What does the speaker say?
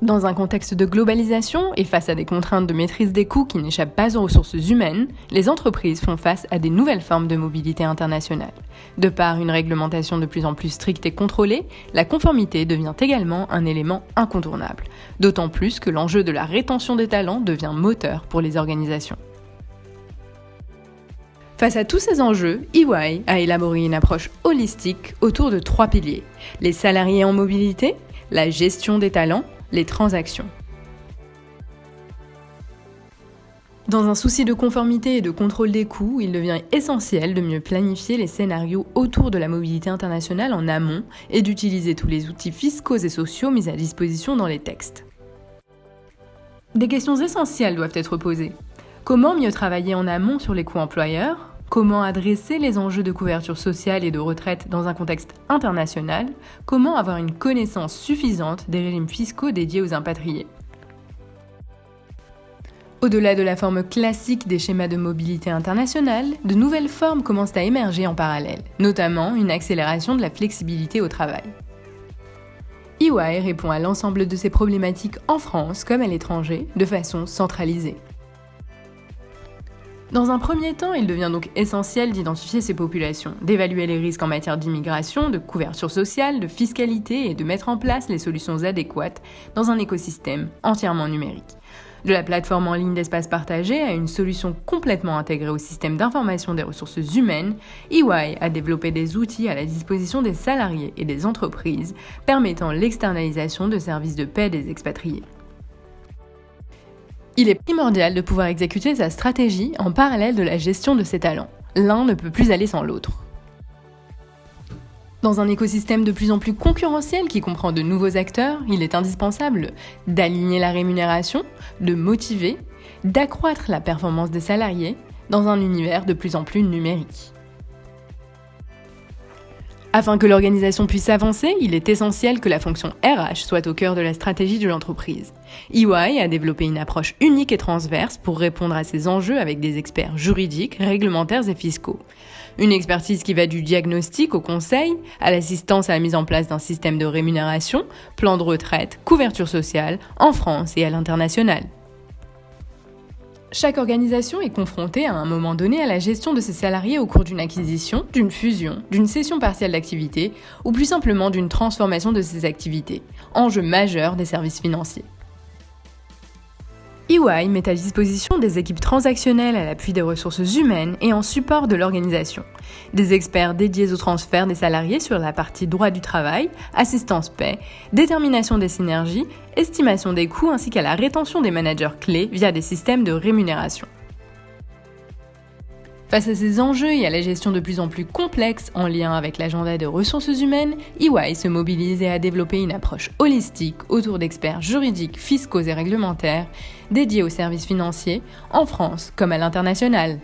Dans un contexte de globalisation et face à des contraintes de maîtrise des coûts qui n'échappent pas aux ressources humaines, les entreprises font face à des nouvelles formes de mobilité internationale. De par une réglementation de plus en plus stricte et contrôlée, la conformité devient également un élément incontournable. D'autant plus que l'enjeu de la rétention des talents devient moteur pour les organisations. Face à tous ces enjeux, EY a élaboré une approche holistique autour de 3 piliers: les salariés en mobilité, la gestion des talents, les transactions. Dans un souci de conformité et de contrôle des coûts, il devient essentiel de mieux planifier les scénarios autour de la mobilité internationale en amont et d'utiliser tous les outils fiscaux et sociaux mis à disposition dans les textes. Des questions essentielles doivent être posées. Comment mieux travailler en amont sur les coûts employeurs ? Comment adresser les enjeux de couverture sociale et de retraite dans un contexte international ? Comment avoir une connaissance suffisante des régimes fiscaux dédiés aux impatriés ? Au-delà de la forme classique des schémas de mobilité internationale, de nouvelles formes commencent à émerger en parallèle, notamment une accélération de la flexibilité au travail. EY répond à l'ensemble de ces problématiques en France comme à l'étranger, de façon centralisée. Dans un premier temps, il devient donc essentiel d'identifier ces populations, d'évaluer les risques en matière d'immigration, de couverture sociale, de fiscalité et de mettre en place les solutions adéquates dans un écosystème entièrement numérique. De la plateforme en ligne d'espace partagé à une solution complètement intégrée au système d'information des ressources humaines, EY a développé des outils à la disposition des salariés et des entreprises permettant l'externalisation de services de paie des expatriés. Il est primordial de pouvoir exécuter sa stratégie en parallèle de la gestion de ses talents. L'un ne peut plus aller sans l'autre. Dans un écosystème de plus en plus concurrentiel qui comprend de nouveaux acteurs, il est indispensable d'aligner la rémunération, de motiver, d'accroître la performance des salariés dans un univers de plus en plus numérique. Afin que l'organisation puisse avancer, il est essentiel que la fonction RH soit au cœur de la stratégie de l'entreprise. EY a développé une approche unique et transverse pour répondre à ces enjeux avec des experts juridiques, réglementaires et fiscaux. Une expertise qui va du diagnostic au conseil, à l'assistance à la mise en place d'un système de rémunération, plan de retraite, couverture sociale, en France et à l'international. Chaque organisation est confrontée à un moment donné à la gestion de ses salariés au cours d'une acquisition, d'une fusion, d'une cession partielle d'activité ou plus simplement d'une transformation de ses activités, enjeu majeur des services financiers. EY met à disposition des équipes transactionnelles à l'appui des ressources humaines et en support de l'organisation. Des experts dédiés au transfert des salariés sur la partie droit du travail, assistance paie, détermination des synergies, estimation des coûts ainsi qu'à la rétention des managers clés via des systèmes de rémunération. Face à ces enjeux et à la gestion de plus en plus complexe en lien avec l'agenda des ressources humaines, EY se mobilise et a développé une approche holistique autour d'experts juridiques, fiscaux et réglementaires dédiés aux services financiers, en France comme à l'international.